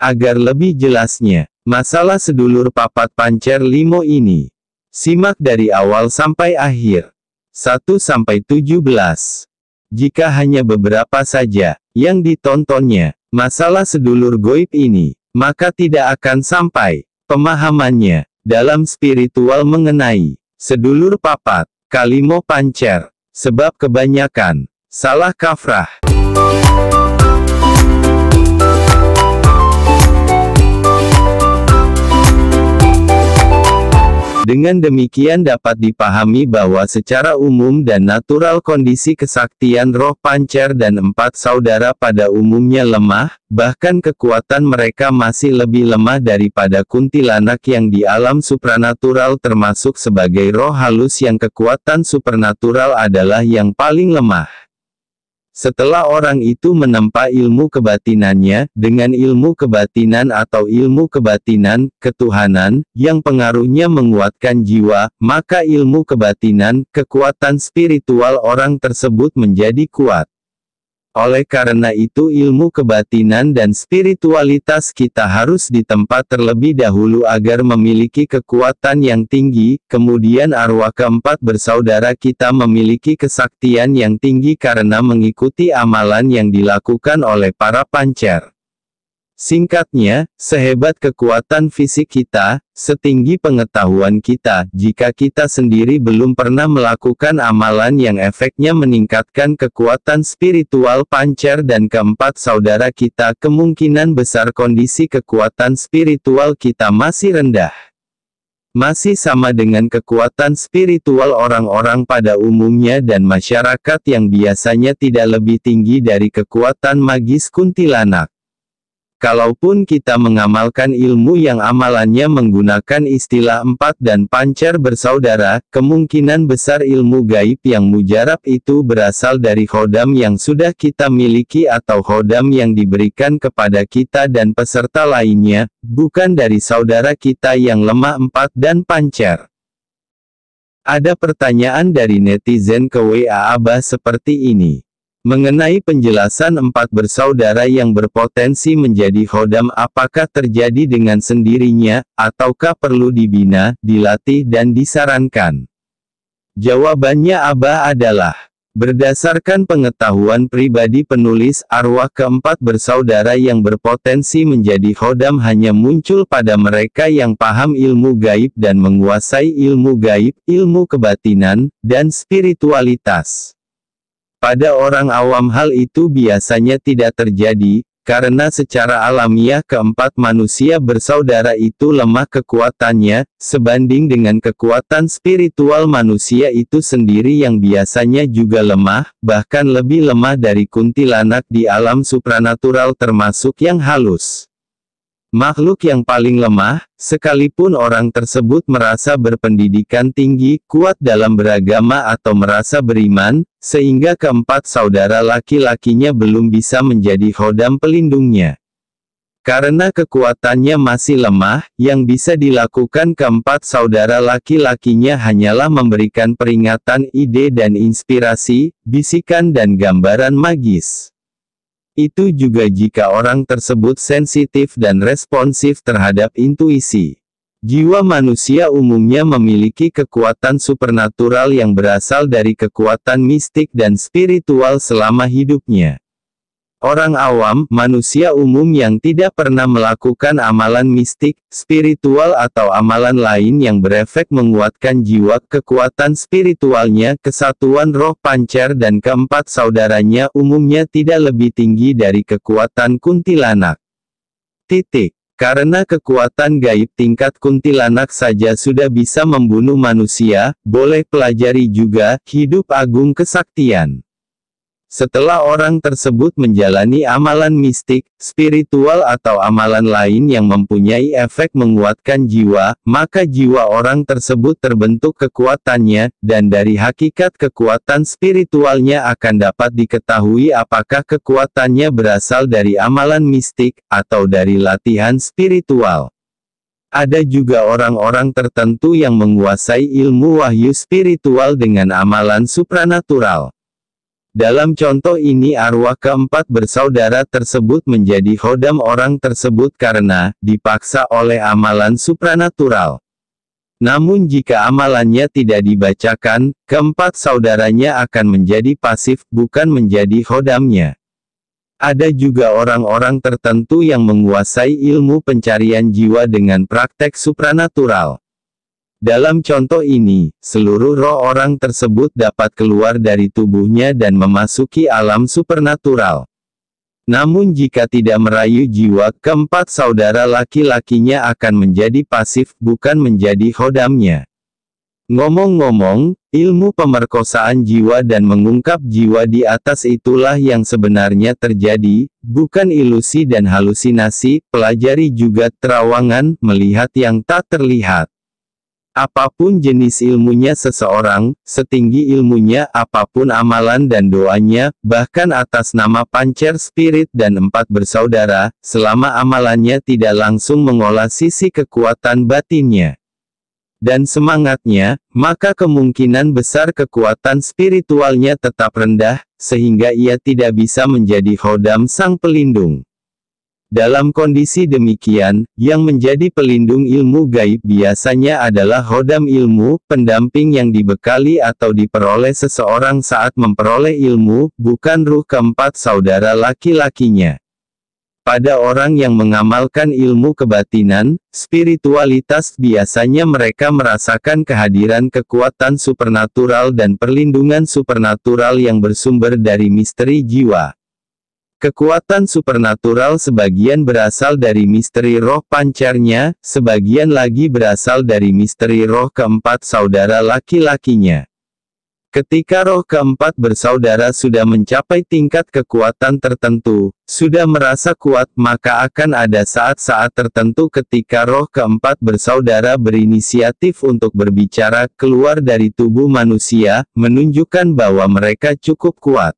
Agar lebih jelasnya, masalah sedulur papat pancer limo ini, simak dari awal sampai akhir. 1-17. Jika hanya beberapa saja yang ditontonnya, masalah sedulur goib ini, maka tidak akan sampai pemahamannya dalam spiritual mengenai sedulur papat, kalimo pancer, sebab kebanyakan salah kaprah. Dengan demikian dapat dipahami bahwa secara umum dan natural kondisi kesaktian roh pancer dan empat saudara pada umumnya lemah, bahkan kekuatan mereka masih lebih lemah daripada kuntilanak yang di alam supranatural, termasuk sebagai roh halus yang kekuatan supernatural adalah yang paling lemah. Setelah orang itu menempa ilmu kebatinannya, dengan ilmu kebatinan atau ilmu kebatinan, ketuhanan, yang pengaruhnya menguatkan jiwa, maka ilmu kebatinan, kekuatan spiritual orang tersebut menjadi kuat. Oleh karena itu ilmu kebatinan dan spiritualitas kita harus ditempa terlebih dahulu agar memiliki kekuatan yang tinggi, kemudian arwah keempat bersaudara kita memiliki kesaktian yang tinggi karena mengikuti amalan yang dilakukan oleh para pancer. Singkatnya, sehebat kekuatan fisik kita, setinggi pengetahuan kita, jika kita sendiri belum pernah melakukan amalan yang efeknya meningkatkan kekuatan spiritual pancer dan keempat saudara kita, kemungkinan besar kondisi kekuatan spiritual kita masih rendah. Masih sama dengan kekuatan spiritual orang-orang pada umumnya dan masyarakat yang biasanya tidak lebih tinggi dari kekuatan magis kuntilanak. Kalaupun kita mengamalkan ilmu yang amalannya menggunakan istilah empat dan pancer bersaudara, kemungkinan besar ilmu gaib yang mujarab itu berasal dari khodam yang sudah kita miliki atau khodam yang diberikan kepada kita dan peserta lainnya, bukan dari saudara kita yang lemah empat dan pancer. Ada pertanyaan dari netizen ke WA Abah seperti ini. Mengenai penjelasan empat bersaudara yang berpotensi menjadi khodam, apakah terjadi dengan sendirinya, ataukah perlu dibina, dilatih dan disarankan? Jawabannya Abah adalah, berdasarkan pengetahuan pribadi penulis, arwah keempat bersaudara yang berpotensi menjadi khodam hanya muncul pada mereka yang paham ilmu gaib dan menguasai ilmu gaib, ilmu kebatinan, dan spiritualitas. Pada orang awam hal itu biasanya tidak terjadi, karena secara alamiah keempat manusia bersaudara itu lemah kekuatannya, sebanding dengan kekuatan spiritual manusia itu sendiri yang biasanya juga lemah, bahkan lebih lemah dari kuntilanak di alam supranatural termasuk yang halus. Makhluk yang paling lemah, sekalipun orang tersebut merasa berpendidikan tinggi, kuat dalam beragama atau merasa beriman, sehingga keempat saudara laki-lakinya belum bisa menjadi khodam pelindungnya. Karena kekuatannya masih lemah, yang bisa dilakukan keempat saudara laki-lakinya hanyalah memberikan peringatan, ide dan inspirasi, bisikan dan gambaran magis. Itu juga jika orang tersebut sensitif dan responsif terhadap intuisi. Jiwa manusia umumnya memiliki kekuatan supernatural yang berasal dari kekuatan mistik dan spiritual selama hidupnya. Orang awam, manusia umum yang tidak pernah melakukan amalan mistik, spiritual atau amalan lain yang berefek menguatkan jiwa, kekuatan spiritualnya, kesatuan roh pancer dan keempat saudaranya umumnya tidak lebih tinggi dari kekuatan kuntilanak. Karena kekuatan gaib tingkat kuntilanak saja sudah bisa membunuh manusia, boleh pelajari juga, hidup agung kesaktian. Setelah orang tersebut menjalani amalan mistik, spiritual atau amalan lain yang mempunyai efek menguatkan jiwa, maka jiwa orang tersebut terbentuk kekuatannya, dan dari hakikat kekuatan spiritualnya akan dapat diketahui apakah kekuatannya berasal dari amalan mistik, atau dari latihan spiritual. Ada juga orang-orang tertentu yang menguasai ilmu wahyu spiritual dengan amalan supranatural. Dalam contoh ini arwah keempat bersaudara tersebut menjadi khodam orang tersebut karena dipaksa oleh amalan supranatural. Namun jika amalannya tidak dibacakan, keempat saudaranya akan menjadi pasif, bukan menjadi khodamnya. Ada juga orang-orang tertentu yang menguasai ilmu pencarian jiwa dengan praktek supranatural. Dalam contoh ini, seluruh roh orang tersebut dapat keluar dari tubuhnya dan memasuki alam supernatural. Namun jika tidak merayu jiwa, keempat saudara laki-lakinya akan menjadi pasif, bukan menjadi khodamnya. Ngomong-ngomong, ilmu pemerkosaan jiwa dan mengungkap jiwa di atas itulah yang sebenarnya terjadi, bukan ilusi dan halusinasi. Pelajari juga terawangan, melihat yang tak terlihat. Apapun jenis ilmunya seseorang, setinggi ilmunya apapun amalan dan doanya, bahkan atas nama Pancer Spirit dan empat bersaudara, selama amalannya tidak langsung mengolah sisi kekuatan batinnya dan semangatnya, maka kemungkinan besar kekuatan spiritualnya tetap rendah, sehingga ia tidak bisa menjadi khodam sang pelindung. Dalam kondisi demikian, yang menjadi pelindung ilmu gaib biasanya adalah khodam ilmu, pendamping yang dibekali atau diperoleh seseorang saat memperoleh ilmu, bukan ruh keempat saudara laki-lakinya. Pada orang yang mengamalkan ilmu kebatinan, spiritualitas, biasanya mereka merasakan kehadiran kekuatan supernatural dan perlindungan supernatural yang bersumber dari misteri jiwa. Kekuatan supernatural sebagian berasal dari misteri roh pancarnya, sebagian lagi berasal dari misteri roh keempat saudara laki-lakinya. Ketika roh keempat bersaudara sudah mencapai tingkat kekuatan tertentu, sudah merasa kuat, maka akan ada saat-saat tertentu ketika roh keempat bersaudara berinisiatif untuk berbicara keluar dari tubuh manusia, menunjukkan bahwa mereka cukup kuat.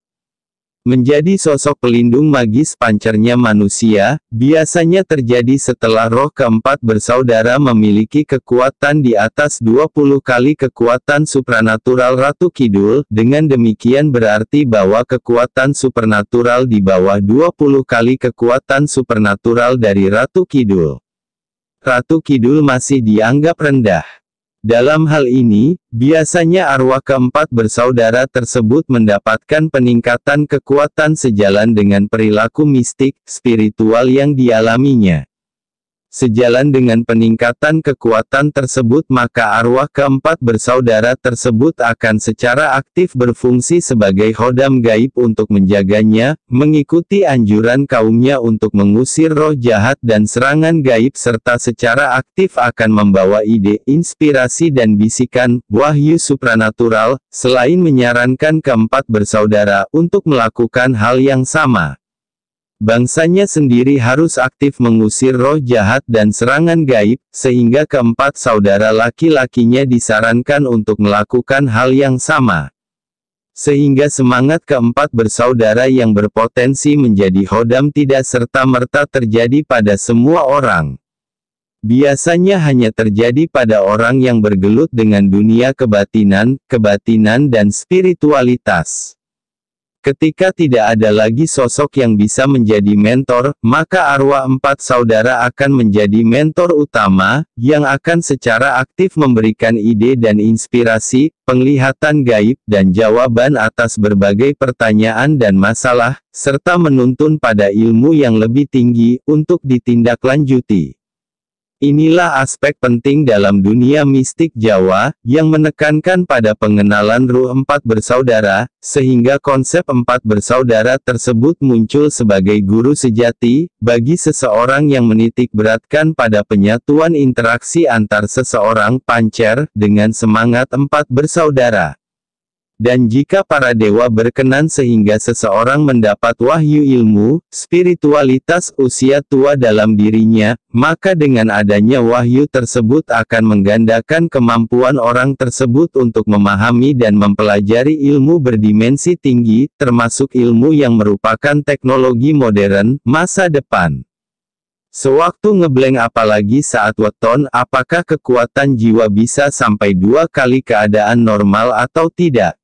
Menjadi sosok pelindung magis pancernya manusia, biasanya terjadi setelah roh keempat bersaudara memiliki kekuatan di atas 20 kali kekuatan supranatural Ratu Kidul. Dengan demikian berarti bahwa kekuatan supernatural di bawah 20 kali kekuatan supernatural dari Ratu Kidul. Ratu Kidul masih dianggap rendah. Dalam hal ini, biasanya arwah keempat bersaudara tersebut mendapatkan peningkatan kekuatan sejalan dengan perilaku mistik, spiritual yang dialaminya. Sejalan dengan peningkatan kekuatan tersebut, maka arwah keempat bersaudara tersebut akan secara aktif berfungsi sebagai khodam gaib untuk menjaganya, mengikuti anjuran kaumnya untuk mengusir roh jahat dan serangan gaib, serta secara aktif akan membawa ide, inspirasi dan bisikan, wahyu supranatural, selain menyarankan keempat bersaudara untuk melakukan hal yang sama. Bangsanya sendiri harus aktif mengusir roh jahat dan serangan gaib, sehingga keempat saudara laki-lakinya disarankan untuk melakukan hal yang sama. Sehingga semangat keempat bersaudara yang berpotensi menjadi khodam tidak serta-merta terjadi pada semua orang. Biasanya hanya terjadi pada orang yang bergelut dengan dunia kebatinan dan spiritualitas. Ketika tidak ada lagi sosok yang bisa menjadi mentor, maka arwah empat saudara akan menjadi mentor utama, yang akan secara aktif memberikan ide dan inspirasi, penglihatan gaib, dan jawaban atas berbagai pertanyaan dan masalah, serta menuntun pada ilmu yang lebih tinggi, untuk ditindaklanjuti. Inilah aspek penting dalam dunia mistik Jawa, yang menekankan pada pengenalan ruh empat bersaudara, sehingga konsep empat bersaudara tersebut muncul sebagai guru sejati, bagi seseorang yang menitik beratkan pada penyatuan interaksi antar seseorang pancer, dengan semangat empat bersaudara. Dan jika para dewa berkenan sehingga seseorang mendapat wahyu ilmu, spiritualitas usia tua dalam dirinya, maka dengan adanya wahyu tersebut akan menggandakan kemampuan orang tersebut untuk memahami dan mempelajari ilmu berdimensi tinggi, termasuk ilmu yang merupakan teknologi modern, masa depan. Sewaktu ngeblank, apalagi saat weton, apakah kekuatan jiwa bisa sampai 2 kali keadaan normal atau tidak?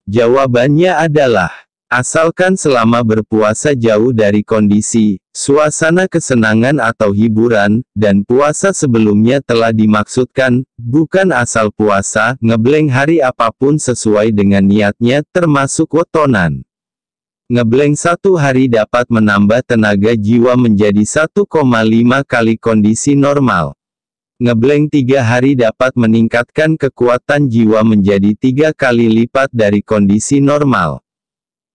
Jawabannya adalah, asalkan selama berpuasa jauh dari kondisi, suasana kesenangan atau hiburan, dan puasa sebelumnya telah dimaksudkan, bukan asal puasa, ngeblank hari apapun sesuai dengan niatnya, termasuk wetonan. Ngeblank satu hari dapat menambah tenaga jiwa menjadi 1,5 kali kondisi normal. Ngeblank 3 hari dapat meningkatkan kekuatan jiwa menjadi 3 kali lipat dari kondisi normal.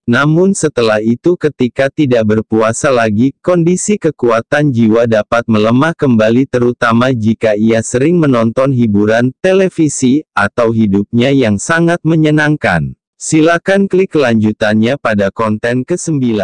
Namun setelah itu ketika tidak berpuasa lagi, kondisi kekuatan jiwa dapat melemah kembali terutama jika ia sering menonton hiburan, televisi, atau hidupnya yang sangat menyenangkan. Silakan klik lanjutannya pada konten ke-9.